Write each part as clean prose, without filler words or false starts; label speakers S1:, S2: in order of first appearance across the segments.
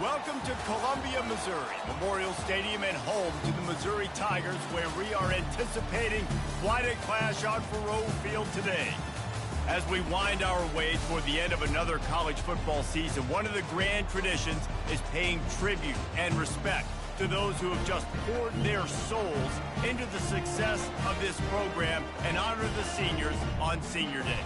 S1: Welcome to Columbia, Missouri, Memorial Stadium and home to the Missouri Tigers, where we are anticipating quite a clash on Faroe Field today. As we wind our way toward the end of another college football season, one of the grand traditions is paying tribute and respect to those who have just poured their souls into the success of this program and honor the seniors on Senior Day.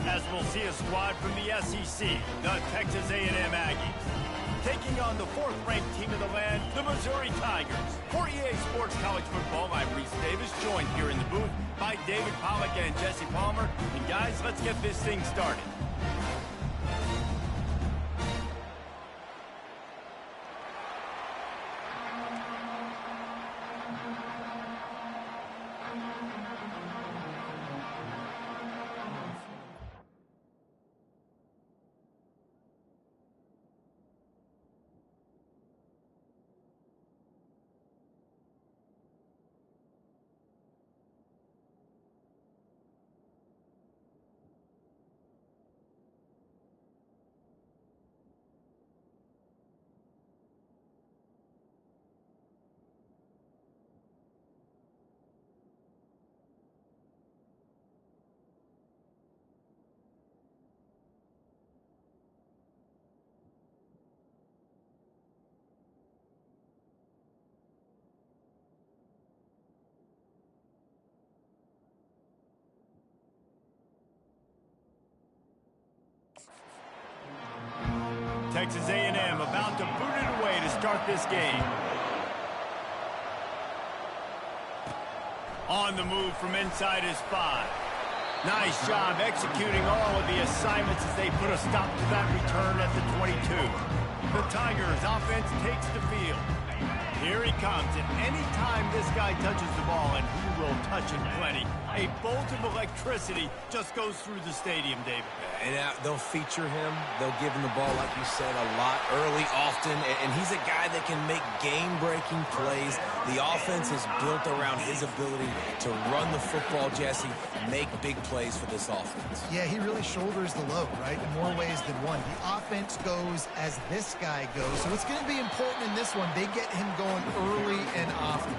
S1: As we'll see a squad from the SEC, the Texas A&M Aggies, taking on the fourth-ranked team of the land, the Missouri Tigers. For EA Sports College Football, I'm Reese Davis, joined here in the booth by David Pollack and Jesse Palmer. And guys, let's get this thing started. Texas A&M about to boot it away to start this game. On the move from inside his 5. Nice job executing all of the assignments as they put a stop to that return at the 22. The Tigers offense takes the field. Here he comes, and any time this guy touches the ball, and he will touch it plenty, a bolt of electricity just goes through the stadium, David.
S2: And they'll feature him. They'll give him the ball, like you said, a lot, early, often. And he's a guy that can make game-breaking plays. The offense is built around his ability to run the football, Jesse, make big plays for this offense.
S3: Yeah, he really shoulders the load, right, in more ways than one. The offense goes as this guy goes. So it's going to be important in this one. They get him going early and often.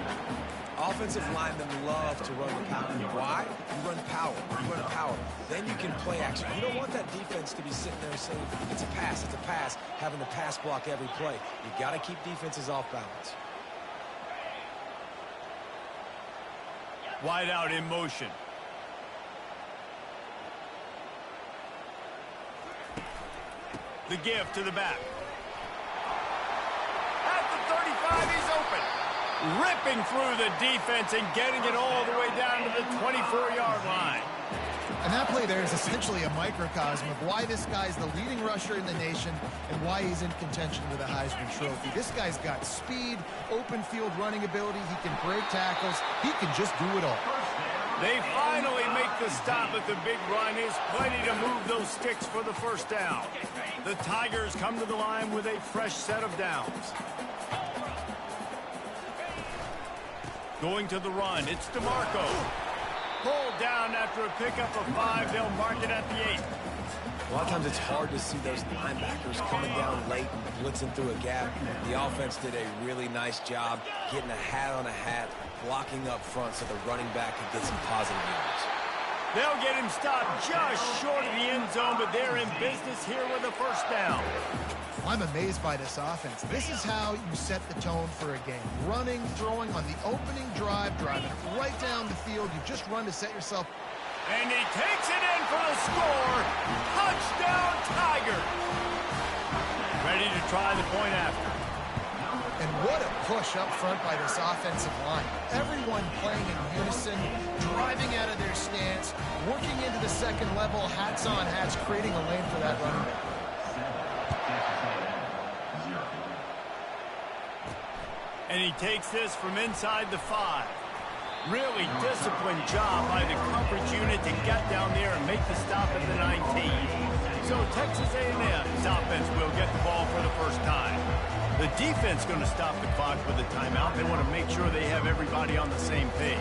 S2: Offensive linemen love to run the power. Why? You run power. You run power. Then you can play action. You don't want that defense to be sitting there saying, it's a pass, having to pass block every play. You got to keep defenses off balance.
S1: Wide out in motion. The give to the back. At the 35, he's open. Ripping through the defense and getting it all the way down to the 24-yard line.
S3: And that play there is essentially a microcosm of why this guy's the leading rusher in the nation and why he's in contention with a Heisman Trophy. This guy's got speed, open field running ability. He can break tackles. He can just do it all.
S1: They finally make the stop at the big run. Is plenty to move those sticks for the first down. The Tigers come to the line with a fresh set of downs. Going to the run, it's DeMarco. Pulled down after a pickup of 5. They'll mark it at the 8.
S2: A lot of times it's hard to see those linebackers coming down late and blitzing through a gap. The offense did a really nice job getting a hat on a hat, blocking up front so the running back could get some positive yards.
S1: They'll get him stopped just short of the end zone, but they're in business here with a first down.
S3: I'm amazed by this offense. This is how you set the tone for a game. Running, throwing on the opening drive, driving right down the field. You just run to set yourself.
S1: And he takes it in for the score. Touchdown, Tigers. Ready to try the point after.
S3: And what a push up front by this offensive line. Everyone playing in unison, driving out of their stance, working into the second level, hats on hats, creating a lane for that running back.
S1: And he takes this from inside the 5. Really disciplined job by the coverage unit to get down there and make the stop at the 19. So Texas A&M's offense will get the ball for the first time. The defense going to stop the clock with a timeout. They want to make sure they have everybody on the same page.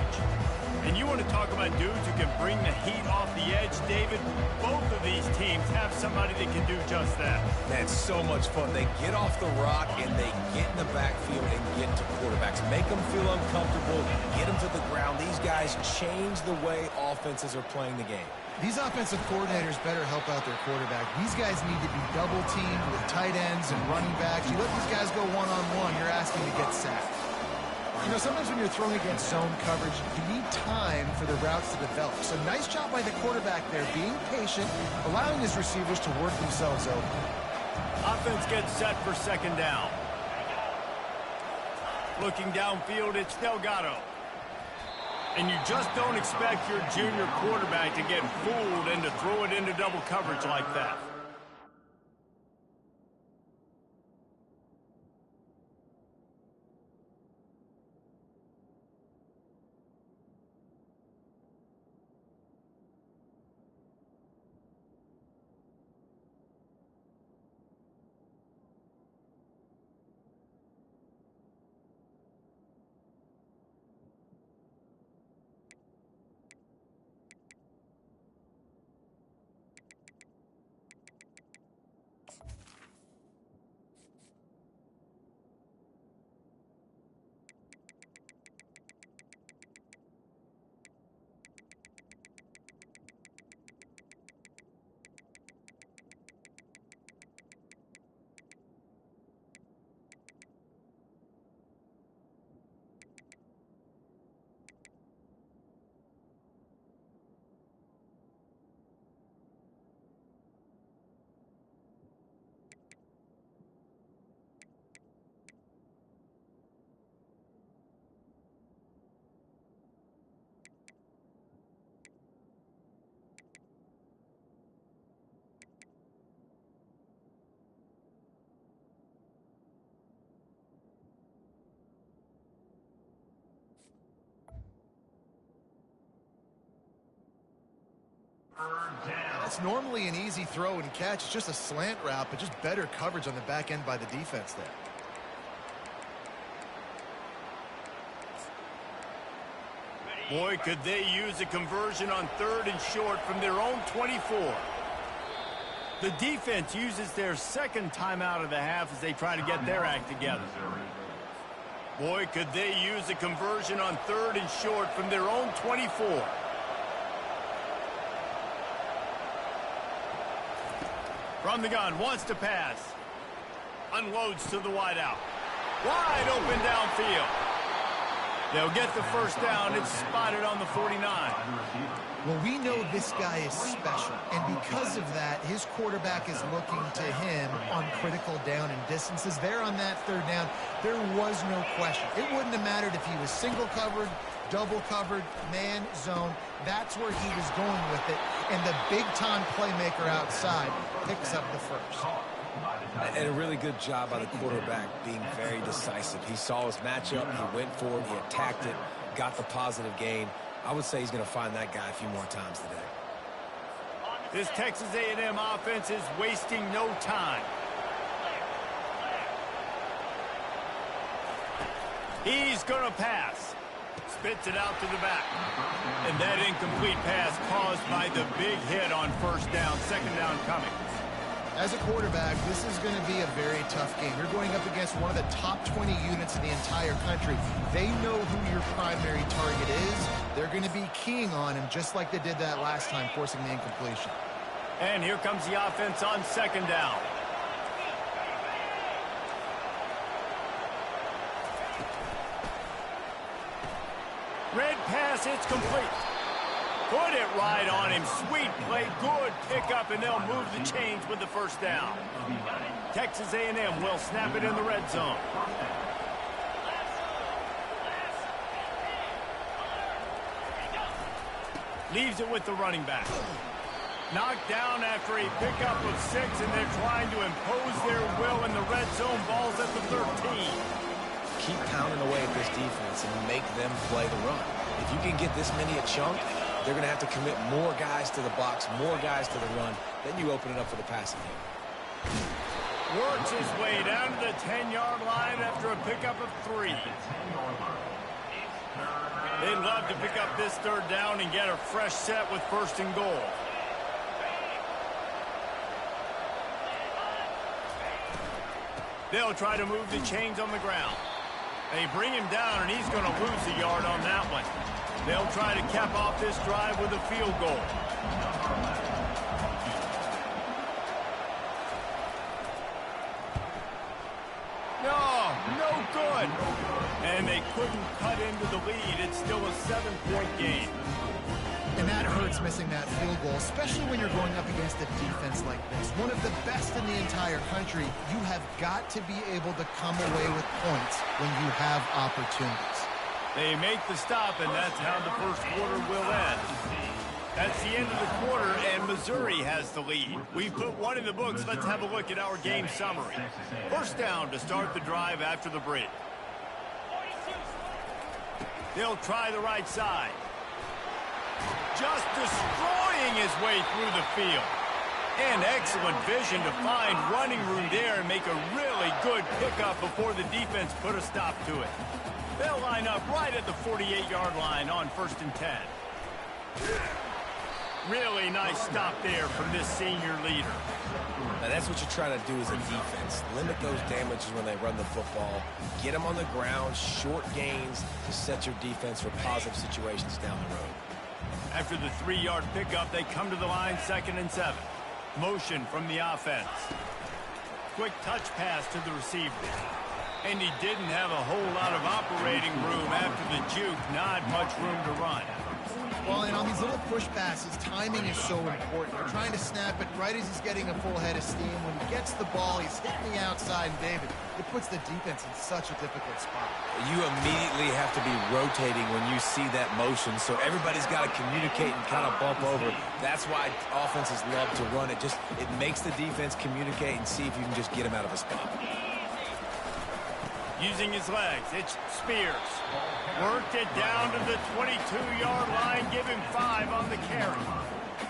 S1: And you want to talk about dudes who can bring the heat off the edge, David, both of these teams have somebody that can do just that.
S2: That's so much fun. They get off the rock and they get in the backfield and get to quarterbacks. Make them feel uncomfortable, get them to the ground. These guys change the way offenses are playing the game.
S3: These offensive coordinators better help out their quarterback. These guys need to be double-teamed with tight ends and running backs. You let these guys go one-on-one, you're asking to get sacked. You know, sometimes when you're throwing against zone coverage, you need time for the routes to develop. So nice job by the quarterback there, being patient, allowing his receivers to work themselves over.
S1: Offense gets set for second down. Looking downfield, it's Delgado. And you just don't expect your junior quarterback to get fooled and to throw it into double coverage like that.
S3: That's normally an easy throw and catch. It's just a slant route, but just better coverage on the back end by the defense there.
S1: Boy, could they use a conversion on 3rd and short from their own 24. The defense uses their second timeout of the half as they try to get their act together. Boy, could they use a conversion on 3rd and short from their own 24. From the gun, wants to pass. Unloads to the wideout. Wide open downfield. They'll get the first down. It's spotted on the 49.
S3: Well, we know this guy is special, and because of that, his quarterback is looking to him on critical down and distances. There on that 3rd down, there was no question. It wouldn't have mattered if he was single covered, double covered, man, zone. That's where he was going with it, and the big-time playmaker outside picks up the first.
S2: And a really good job by the quarterback being very decisive. He saw his matchup, he went for it, he attacked it, got the positive gain. I would say he's going to find that guy a few more times today.
S1: This Texas A&M offense is wasting no time. He's going to pass. Spits it out to the back. And that incomplete pass caused by the big hit on first down, second down coming.
S3: As a quarterback, this is going to be a very tough game. You're going up against one of the top 20 units in the entire country. They know who your primary target is. They're going to be keying on him just like they did that last time, forcing the incompletion.
S1: And here comes the offense on second down. Red pass, it's complete. Put it right on him. Sweet play, good pickup, and they'll move the chains with the first down. Texas A&M will snap it in the red zone. Leaves it with the running back. Knocked down after a pickup of 6, and they're trying to impose their will in the red zone. Ball's at the 13.
S2: Keep pounding away at this defense and make them play the run. If you can get this many a chunk, they're going to have to commit more guys to the box, more guys to the run. Then you open it up for the passing game.
S1: Works his way down to the 10-yard line after a pickup of 3. They'd love to pick up this third down and get a fresh set with first and goal. They'll try to move the chains on the ground. They bring him down, and he's going to lose a yard on that one. They'll try to cap off this drive with a field goal. No good. And they couldn't cut into the lead. It's still a 7-point game.
S3: And that hurts, missing that field goal, especially when you're going up against a defense like this. One of the best in the entire country. You have got to be able to come away with points when you have opportunities.
S1: They make the stop, and that's how the first quarter will end. That's the end of the quarter, and Missouri has the lead. We put one in the books. Let's have a look at our game summary. First down to start the drive after the break. They'll try the right side. Just destroying his way through the field. And excellent vision to find running room there and make a really good pickup before the defense put a stop to it. They'll line up right at the 48-yard line on 1st and 10. Really nice stop there from this senior leader.
S2: Now that's what you're trying to do as a defense. Limit those damages when they run the football. Get them on the ground, short gains to set your defense for positive situations down the road.
S1: After the 3-yard pickup, they come to the line 2nd and 7. Motion from the offense. Quick touch pass to the receiver. And he didn't have a whole lot of operating room after the juke. Not much room to run.
S3: Well, and on these little push passes, timing is so important. They're trying to snap it right as he's getting a full head of steam. When he gets the ball, he's hitting the outside, and David, it puts the defense in such a difficult spot.
S2: You immediately have to be rotating when you see that motion, so everybody's got to communicate and kind of bump over. That's why offenses love to run it. It makes the defense communicate and see if you can just get him out of a spot.
S1: Using his legs, it's Spears. Worked it down to the 22-yard line. Give him 5 on the carry.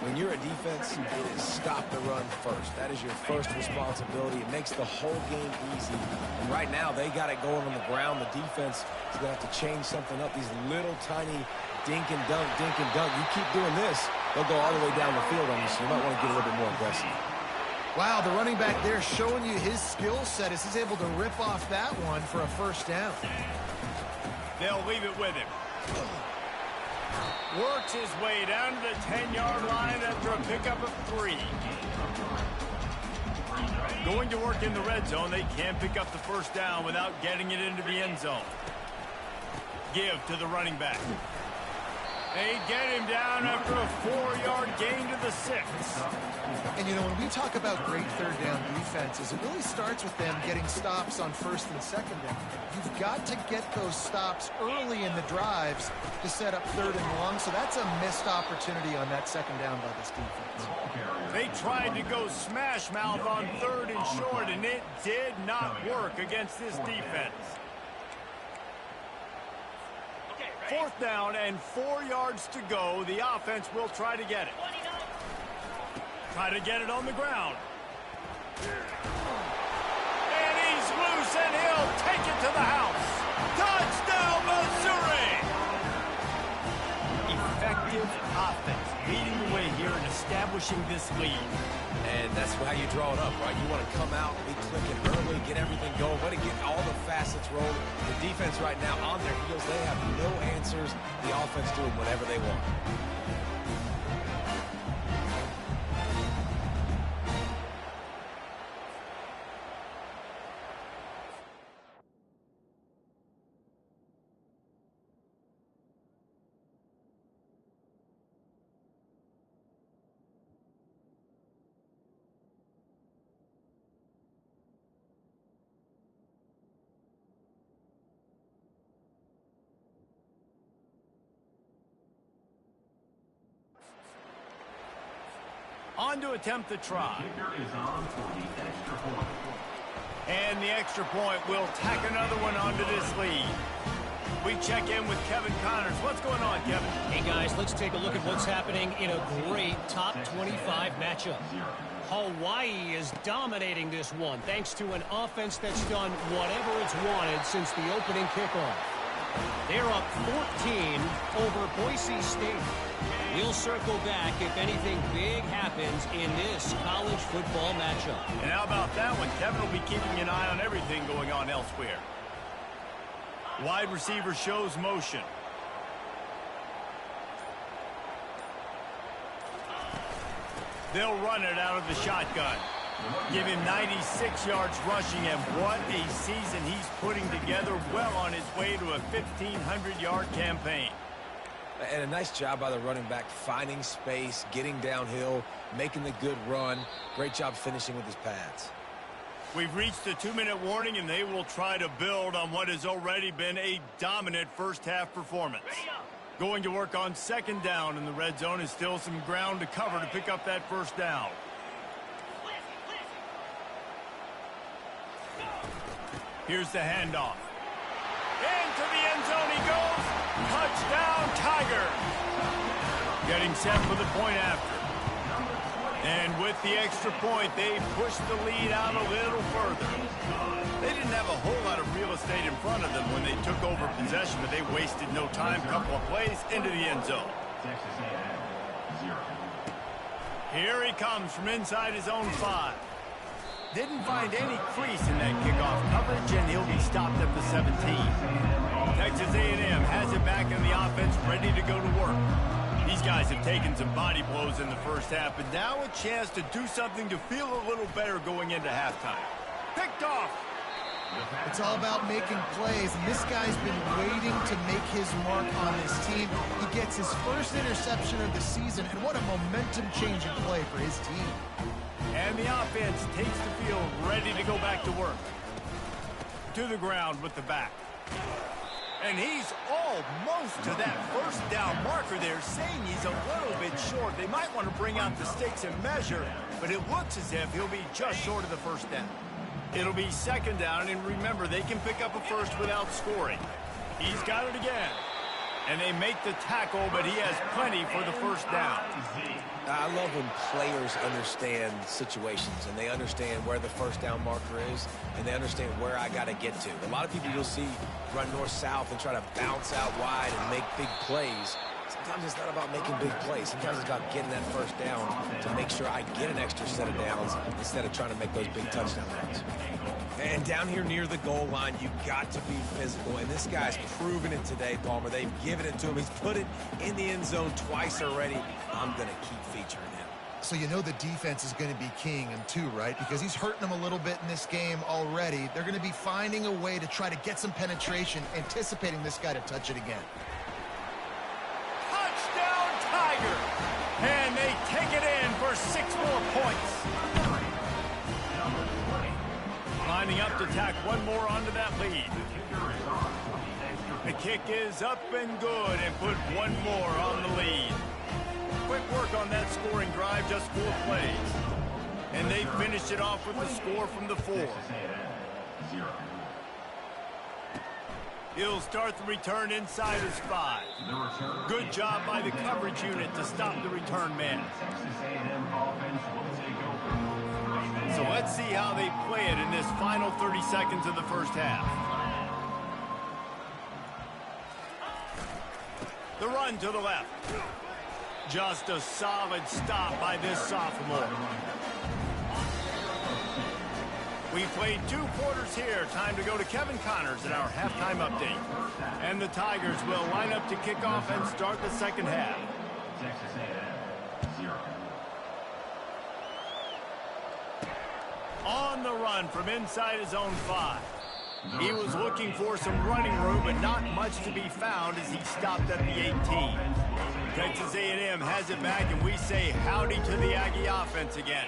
S2: When you're a defense, it is stop the run first. That is your first responsibility. It makes the whole game easy. And right now, they got it going on the ground. The defense is going to have to change something up. These little tiny dink and dunk, dink and dunk. You keep doing this, they'll go all the way down the field on you, so you might want to get a little bit more aggressive.
S3: Wow, the running back there showing you his skill set as he's able to rip off that one for a first down.
S1: They'll leave it with him. Works his way down to the 10-yard line after a pickup of 3. Going to work in the red zone. They can't pick up the first down without getting it into the end zone. Give to the running back. They get him down after a 4-yard gain to the 6.
S3: And, you know, when we talk about great third down defenses, it really starts with them getting stops on 1st and 2nd down. You've got to get those stops early in the drives to set up 3rd and long, so that's a missed opportunity on that 2nd down by this defense.
S1: They tried to go smash mouth on 3rd and short, and it did not work against this defense. 4th down and 4 yards to go. The offense will try to get it. Try to get it on the ground. And he's loose, and he'll take it to the house. Touchdown, Missouri! Effective offense, leading the way here and establishing this lead.
S2: And that's how you draw it up, right? You want to come out, be clicking early, get everything going, want to get all the facets rolling. The defense right now on their heels, they have no answers. The offense doing whatever they want.
S1: On to attempt the try. And the extra point will tack another one onto this lead. We check in with Kevin Connors. What's going on, Kevin?
S4: Hey, guys, let's take a look at what's happening in a great top 25 matchup. Hawaii is dominating this one thanks to an offense that's done whatever it's wanted since the opening kickoff. They're up 14 over Boise State. We'll circle back if anything big happens in this college football matchup.
S1: And how about that one? Kevin will be keeping an eye on everything going on elsewhere. Wide receiver shows motion. They'll run it out of the shotgun. Give him 96 yards rushing, and what a season he's putting together, well on his way to a 1,500-yard campaign.
S2: And a nice job by the running back, finding space, getting downhill, making the good run. Great job finishing with his pads.
S1: We've reached the 2-minute warning, and they will try to build on what has already been a dominant first-half performance. Going to work on second down in the red zone, is still some ground to cover to pick up that first down. Here's the handoff. Into the end zone he goes. Touchdown, Tigers. Getting set for the point after. And with the extra point, they pushed the lead out a little further. They didn't have a whole lot of real estate in front of them when they took over possession, but they wasted no time. Couple of plays into the end zone. Here he comes from inside his own 5. Didn't find any crease in that kickoff coverage, and he'll be stopped at the 17. Texas A&M has it back in the offense, ready to go to work. These guys have taken some body blows in the first half, but now a chance to do something to feel a little better going into halftime. Picked off.
S3: It's all about making plays, and this guy's been waiting to make his mark on this team. He gets his first interception of the season, and what a momentum-changing play for his team.
S1: And the offense takes the field, ready to go back to work. To the ground with the back. And he's almost to that first down marker there, saying he's a little bit short. They might want to bring out the sticks and measure, but it looks as if he'll be just short of the first down. It'll be second down, and remember, they can pick up a first without scoring. He's got it again. And they make the tackle, but he has plenty for the first down.
S2: I love when players understand situations, and they understand where the first down marker is, and they understand where I got to get to. A lot of people you'll see run north-south and try to bounce out wide and make big plays. Sometimes it's not about making big plays. Sometimes it's about getting that first down to make sure I get an extra set of downs instead of trying to make those big touchdown runs. And down here near the goal line, you've got to be physical. And this guy's proven it today, Palmer. They've given it to him. He's put it in the end zone twice already. I'm going to keep featuring him.
S3: So you know the defense is going to be keying him too, right? Because he's hurting them a little bit in this game already. They're going to be finding a way to try to get some penetration, anticipating this guy to touch it again.
S1: Touchdown, Tigers! And they take it in for 6 more points. Lining up to tack one more onto that lead. The kick is up and good, and put one more on the lead. Quick work on that scoring drive, just 4 plays. And they finished it off with the score from the 4. He'll start the return inside his 5. Good job by the coverage unit to stop the return man. So let's see how they play it in this final 30 seconds of the first half. The run to the left. Just a solid stop by this sophomore. We played 2 quarters here. Time to go to Kevin Connors in our halftime update. And the Tigers will line up to kick off and start the second half. On the run from inside his own 5. He was looking for some running room, but not much to be found as he stopped at the 18. Texas A&M has it back, and we say howdy to the Aggie offense again.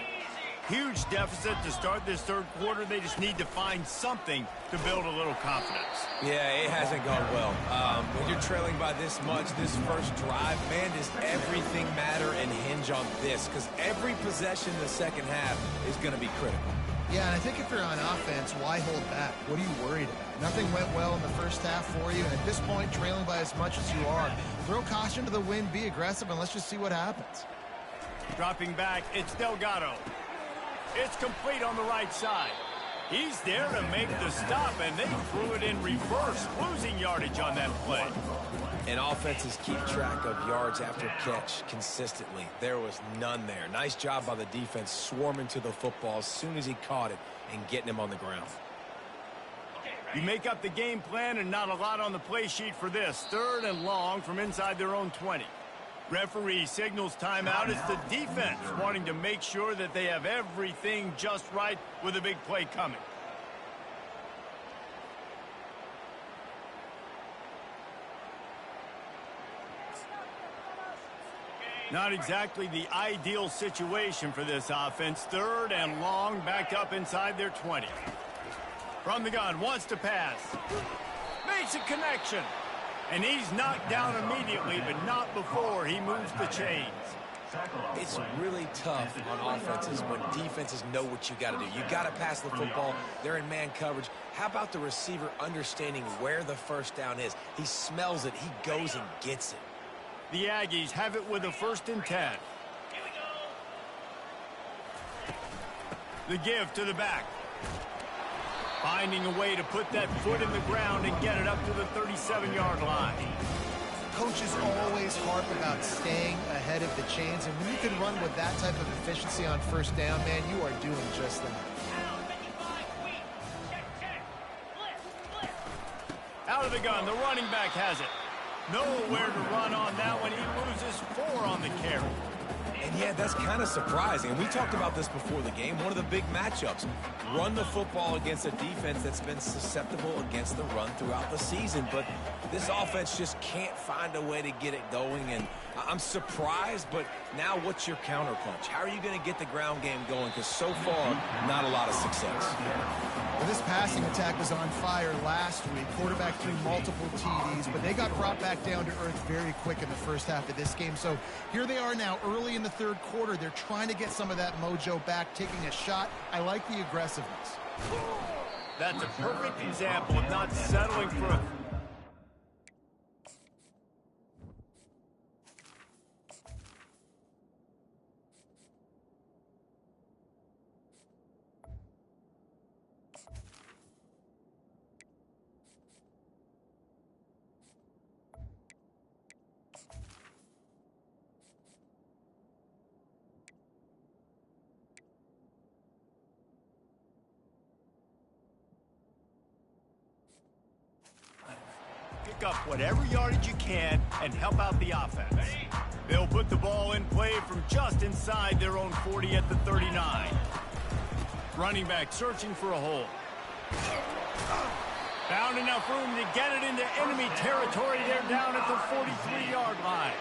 S1: Huge deficit to start this third quarter. They just need to find something to build a little confidence.
S2: Yeah, it hasn't gone well. When you're trailing by this much, this first drive, man, does everything matter and hinge on this? Because every possession in the second half is going to be critical.
S3: Yeah, and I think if you're on offense, why hold back? What are you worried about? Nothing went well in the first half for you, and at this point, trailing by as much as you are, throw caution to the wind, be aggressive, and let's just see what happens.
S1: Dropping back, it's Delgado. It's complete on the right side. He's there to make the stop, and they threw it in reverse, losing yardage on that play.
S2: And offenses keep track of yards after catch consistently. There was none there. Nice job by the defense swarming to the football as soon as he caught it and getting him on the ground.
S1: You make up the game plan and not a lot on the play sheet for this. 3rd and long from inside their own 20. Referee signals timeout. It's the defense wanting to make sure that they have everything just right with a big play coming. Not exactly the ideal situation for this offense. 3rd and long, back up inside their 20. From the gun, wants to pass. Makes a connection. And he's knocked down immediately, but not before he moves the chains.
S2: It's really tough on offenses when defenses know what you got to do. You got to pass the football. They're in man coverage. How about the receiver understanding where the first down is? He smells it. He goes and gets it.
S1: The Aggies have it with a 1st and 10. The give to the back. Finding a way to put that foot in the ground and get it up to the 37-yard line.
S3: Coaches always harp about staying ahead of the chains, and when you can run with that type of efficiency on 1st down, man, you are doing just that.
S1: Out of the gun, the running back has it. Nowhere to run on that one. He loses 4 on the carry.
S2: And yeah, that's kind of surprising. And we talked about this before the game. One of the big matchups. Run the football against a defense that's been susceptible against the run throughout the season. But this offense just can't find a way to get it going. And I'm surprised, but now what's your counterpunch? How are you going to get the ground game going? Because so far, not a lot of success.
S3: Well, this passing attack was on fire last week. Quarterback threw multiple TDs, but they got brought back down to earth very quick in the first half of this game. So here they are now early in the 3rd quarter. They're trying to get some of that mojo back, taking a shot. I like the aggressiveness.
S1: That's a perfect example of not settling for a... Pick up whatever yardage you can and help out the offense. They'll put the ball in play from just inside their own 40 at the 39. Running back searching for a hole. Found enough room to get it into enemy territory. They're down at the 43-yard line.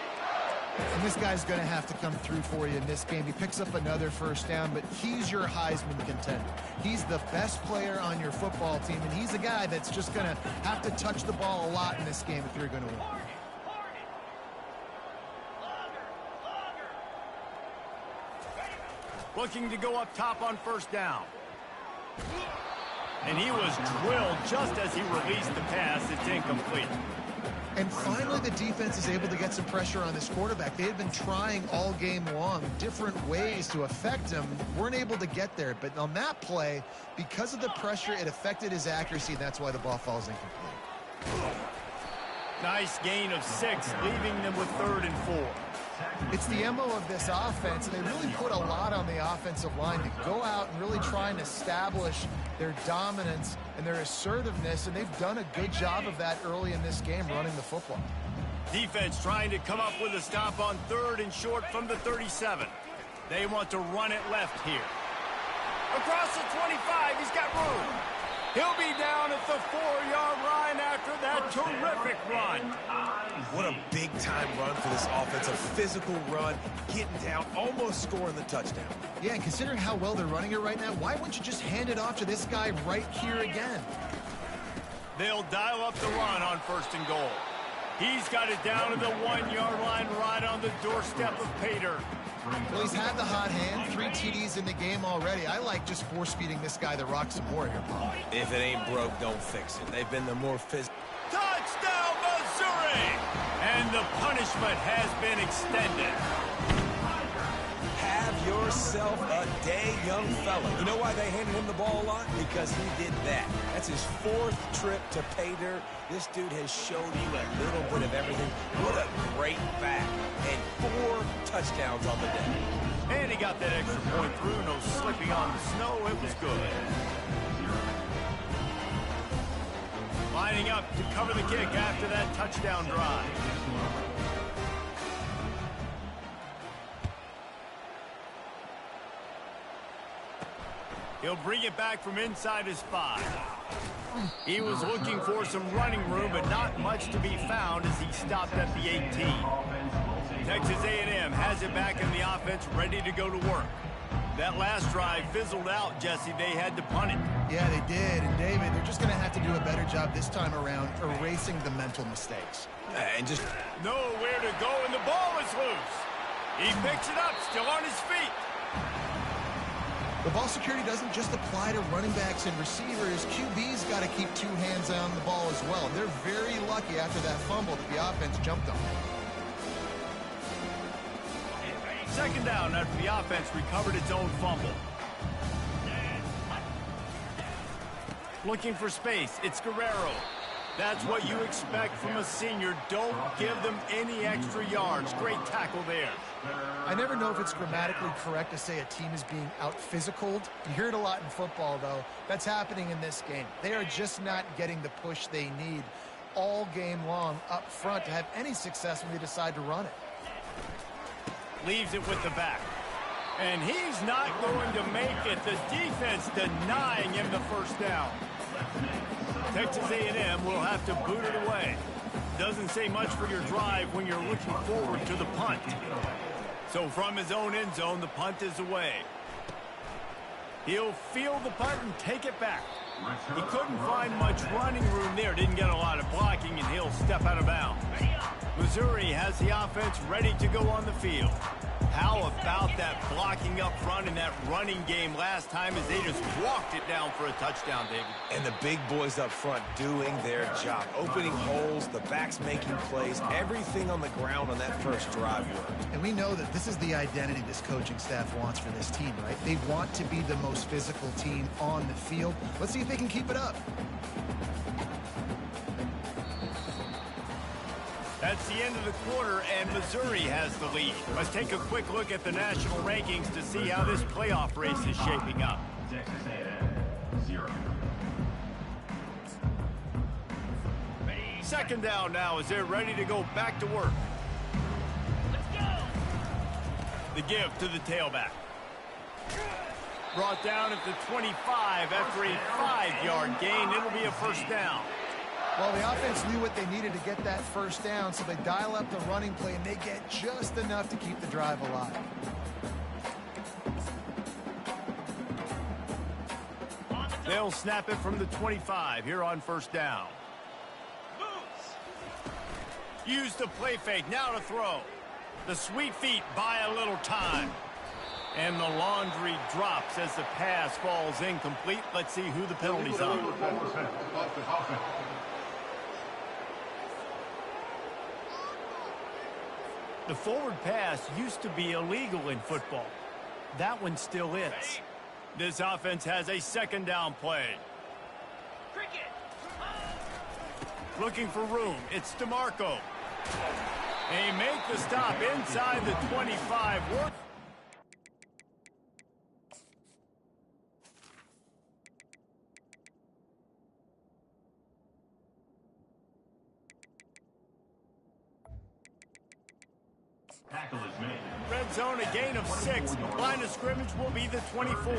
S3: And this guy's going to have to come through for you in this game. He picks up another 1st down, but he's your Heisman contender. He's the best player on your football team, and he's a guy that's just going to have to touch the ball a lot in this game if you're going to win.
S1: Looking to go up top on 1st down. And he was drilled just as he released the pass. It's incomplete.
S3: And finally, the defense is able to get some pressure on this quarterback. They had been trying all game long different ways to affect him. Weren't able to get there. But on that play, because of the pressure, it affected his accuracy. That's why the ball falls incomplete.
S1: Nice gain of 6, leaving them with 3rd and 4.
S3: It's the MO of this offense, and they really put a lot on the offensive line to go out and really try and establish their dominance and their assertiveness, and they've done a good job of that early in this game, running the football.
S1: Defense trying to come up with a stop on 3rd and short from the 37. They want to run it left here. Across the 25, he's got room. He'll be down at the 4-yard line after that terrific run.
S2: What a big-time run for this offense. A physical run, getting down, almost scoring the touchdown.
S3: Yeah, and considering how well they're running it right now, why wouldn't you just hand it off to this guy right here again?
S1: They'll dial up the run on 1st and goal. He's got it down to the 1-yard line right on the doorstep of Pater.
S3: Well, he's had the hot hand, 3 TDs in the game already. I like just force-feeding this guy the rock some more here, Paul.
S2: If it ain't broke, don't fix it. They've been the more physical.
S1: Touchdown, Missouri! And the punishment has been extended.
S2: Have yourself a day, young fella. You know why they handed him the ball a lot? Because he did that. That's his 4th trip to pay dirt. This dude has showed you a little bit of everything. What a great back. And 4 touchdowns on the day.
S1: And he got that extra point through. No slipping on the snow. It was good. Lining up to cover the kick after that touchdown drive. He'll bring it back from inside his 5. He was looking for some running room, but not much to be found as he stopped at the 18. Texas A&M has it back in the offense, ready to go to work. That last drive fizzled out, Jesse. They had to punt it.
S3: Yeah, they did. And, David, they're just going to have to do a better job this time around erasing the mental mistakes.
S2: And just
S1: nowhere to go, and the ball is loose. He picks it up, still on his feet.
S3: The ball security doesn't just apply to running backs and receivers. QB's got to keep 2 hands on the ball as well. They're very lucky after that fumble that the offense jumped on.
S1: Second down after the offense recovered its own fumble. Looking for space. It's Guerrero. That's what you expect from a senior. Don't give them any extra yards. Great tackle there.
S3: I never know if it's grammatically correct to say a team is being out-physicaled. You hear it a lot in football, though. That's happening in this game. They are just not getting the push they need all game long up front to have any success when they decide to run it.
S1: Leaves it with the back. And he's not going to make it. The defense denying him the first down. Texas A&M will have to boot it away. Doesn't say much for your drive when you're looking forward to the punt. So from his own end zone, the punt is away. He'll field the punt and take it back. He couldn't find much running room there. Didn't get a lot of blocking, and he'll step out of bounds. Missouri has the offense ready to go on the field. How about that blocking up front in that running game last time as they just walked it down for a touchdown, David?
S2: And the big boys up front doing their job. Opening holes, the backs making plays, everything on the ground on that first drive worked.
S3: And we know that this is the identity this coaching staff wants for this team, right? They want to be the most physical team on the field. Let's see if they can keep it up.
S1: That's the end of the quarter, and Missouri has the lead. Let's take a quick look at the national rankings to see how this playoff race is shaping up.
S5: Texas A&M, 0.
S1: Second down now as they're ready to go back to work. Let's go! The give to the tailback. Brought down at the 25 after a 5-yard gain. It'll be a first down.
S3: Well, the offense knew what they needed to get that first down, so they dial up the running play, and they get just enough to keep the drive alive.
S1: They'll snap it from the 25 here on first down. Use the play fake, now to throw. The sweet feet buy a little time. And the laundry drops as the pass falls incomplete. Let's see who the penalty's on. The forward pass used to be illegal in football. That one still is. This offense has a second down play. Looking for room. It's DeMarco. They make the stop inside the 25. Work.
S5: Tackle is made.
S1: Red zone, a gain of 6. Line of scrimmage will be the 24.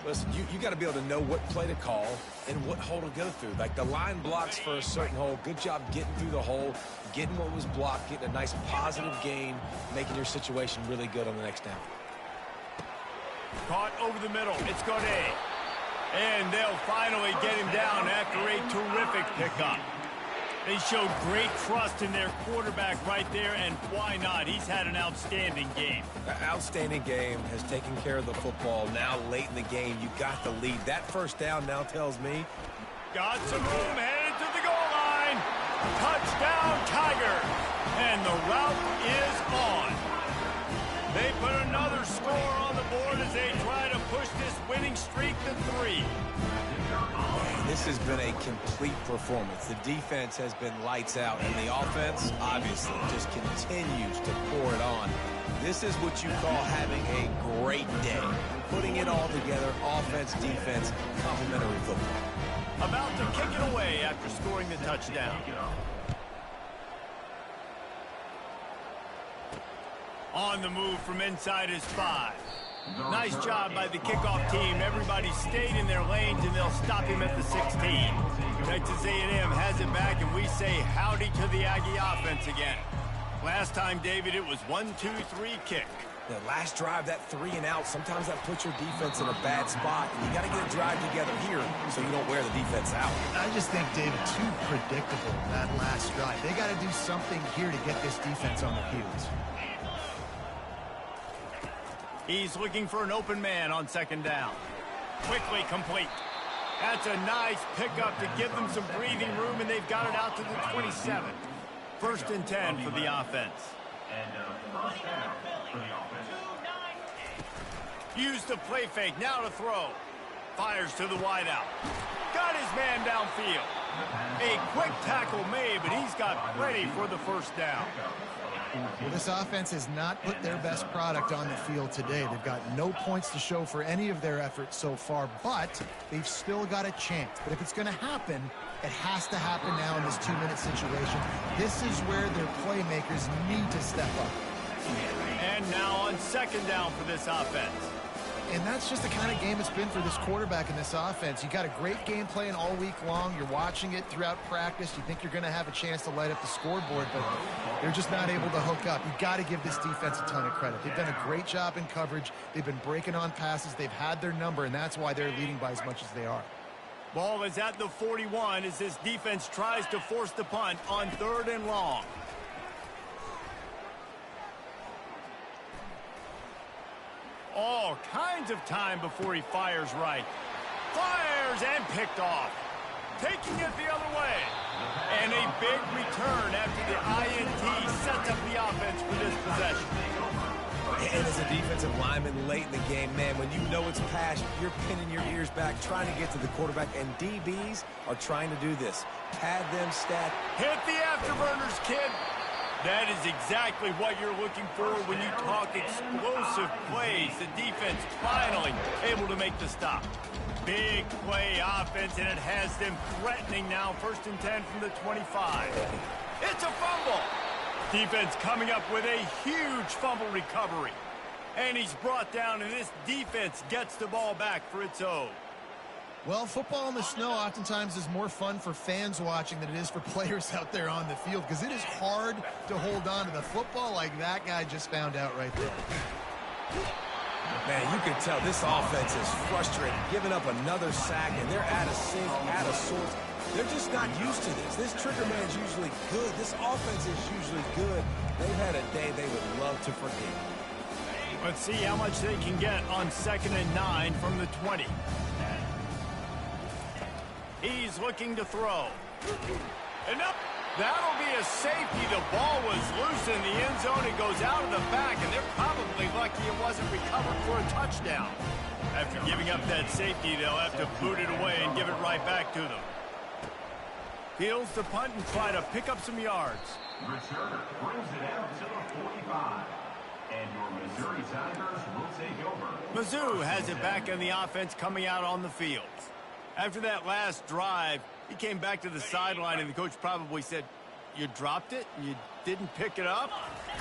S2: Listen, you got to be able to know what play to call and what hole to go through. Like the line blocks for a certain hole. Good job getting through the hole, getting what was blocked, getting a nice positive gain, making your situation really good on the next down.
S1: Caught over the middle. It's Godet. And they'll finally get him down after a terrific pickup. They showed great trust in their quarterback right there, and why not? He's had an outstanding game.
S2: Outstanding game, has taken care of the football. Now late in the game, you got the lead. That first down now tells me.
S1: Got some room, headed to the goal line. Touchdown, Tigers. And the route is on. They put another score
S2: This has been a complete performance. The defense has been lights out, and the offense, obviously, just continues to pour it on. This is what you call having a great day. Putting it all together, offense, defense, complementary football.
S1: About to kick it away after scoring the touchdown. On the move from inside his 5. Nice job by the kickoff team. Everybody stayed in their lanes, and they'll stop him at the 16. Texas A&M has it back, and we say howdy to the Aggie offense again. Last time, David, it was 1-2-3 kick.
S2: The last drive, that 3 and out, sometimes that puts your defense in a bad spot. And you got to get a drive together here so you don't wear the defense out.
S3: I just think, David, too predictable, that last drive. They got to do something here to get this defense on their heels.
S1: He's looking for an open man on second down. Quickly complete. That's a nice pickup to give them some breathing room, and they've got it out to the 27. 1st and 10 for the offense.
S5: And first down for the offense.
S1: Use the play fake, now to throw. Fires to the wideout. Got his man downfield. A quick tackle made, but he's got plenty for the first down.
S3: Well, this offense has not put their best product on the field today. They've got no points to show for any of their efforts so far, but they've still got a chance. But if it's going to happen, it has to happen now in this 2-minute situation. This is where their playmakers need to step up.
S1: And now on second down for this offense.
S3: And that's just the kind of game it's been for this quarterback in this offense. You got a great game plan all week long. You're watching it throughout practice. You think you're going to have a chance to light up the scoreboard, but they're just not able to hook up. You got to give this defense a ton of credit. They've done a great job in coverage. They've been breaking on passes. They've had their number, and that's why they're leading by as much as they are.
S1: Ball is at the 41 as this defense tries to force the punt on 3rd and long. All kinds of time before he fires right. Fires and picked off. Taking it the other way. And a big return after the INT sets up the offense for this possession.
S2: And as a defensive lineman late in the game, man, when you know it's pass, you're pinning your ears back, trying to get to the quarterback, and DBs are trying to do this. Pad them, stat.
S1: Hit the afterburners, kid. That is exactly what you're looking for when you talk explosive plays. The defense finally able to make the stop. Big play offense, and it has them threatening now. 1st and 10 from the 25. It's a fumble. Defense coming up with a huge fumble recovery. And he's brought down, and this defense gets the ball back for its own.
S3: Well, football in the snow oftentimes is more fun for fans watching than it is for players out there on the field, because it is hard to hold on to the football like that guy just found out right there.
S2: Man, you can tell this offense is frustrated, giving up another sack, and they're out of sync, out of sorts. They're just not used to this. This trigger man's usually good. This offense is usually good. They've had a day they would love to forget.
S1: Let's see how much they can get on 2nd and 9 from the 20. He's looking to throw. And up. That'll be a safety. The ball was loose in the end zone. It goes out of the back, and they're probably lucky it wasn't recovered for a touchdown. After giving up that safety, they'll have to boot it away and give it right back to them. Fields the punt and try to pick up some yards.
S5: Returner brings it out to the 45. And your Missouri Tigers will take over.
S1: Mizzou has it back in the offense coming out on the field. After that last drive, he came back to the sideline, and the coach probably said, "You dropped it? You didn't pick it up?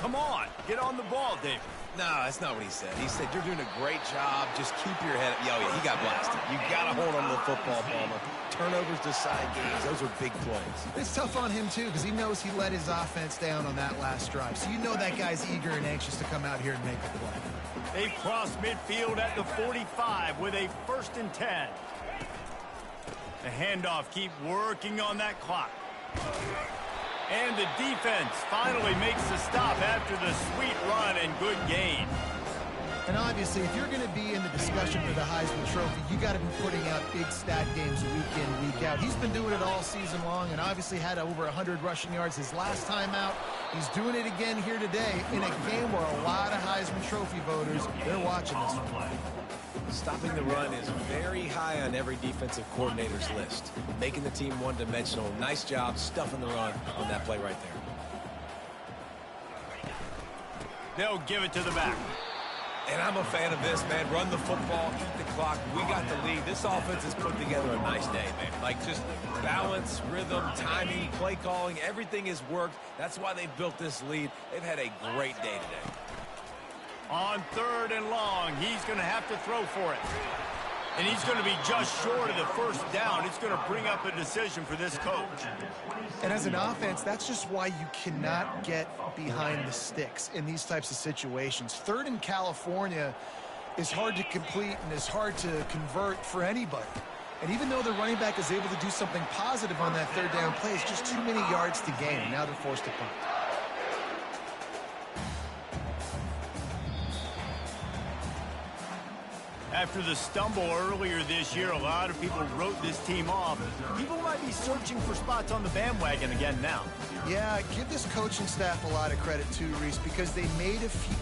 S1: Come on, get on the ball, David."
S2: No, that's not what he said. He said, "You're doing a great job. Just keep your head up." Yo, yeah, he got blasted. You got to hold on to the football, Palmer. Turnovers decide games. Those are big plays.
S3: It's tough on him, too, because he knows he let his offense down on that last drive. So you know that guy's eager and anxious to come out here and make a play.
S1: They cross midfield at the 45 with a 1st and 10. The handoff, keep working on that clock. And the defense finally makes the stop after the sweet run and good gain.
S3: And obviously, if you're going to be in the discussion for the Heisman Trophy, you got to be putting out big stat games week in, week out. He's been doing it all season long and obviously had over 100 rushing yards his last time out. He's doing it again here today in a game where a lot of Heisman Trophy voters, they're watching this one.
S2: Stopping the run is very high on every defensive coordinator's list. Making the team one-dimensional. Nice job stuffing the run on that play right there.
S1: They'll give it to the back.
S2: And I'm a fan of this, man. Run the football, eat the clock. We got the lead. This offense has put together a nice day, man. Like, just balance, rhythm, timing, play calling, everything has worked. That's why they've built this lead. They've had a great day today.
S1: On 3rd and long, he's going to have to throw for it. And he's going to be just short of the first down. It's going to bring up a decision for this coach.
S3: And as an offense, that's just why you cannot get behind the sticks in these types of situations. 3rd in California is hard to complete and is hard to convert for anybody. And even though the running back is able to do something positive on that 3rd down play, it's just too many yards to gain. Now they're forced to punt.
S1: After the stumble earlier this year, a lot of people wrote this team off. People might be searching for spots on the bandwagon again now.
S3: Yeah, give this coaching staff a lot of credit too, Reese, because they made a few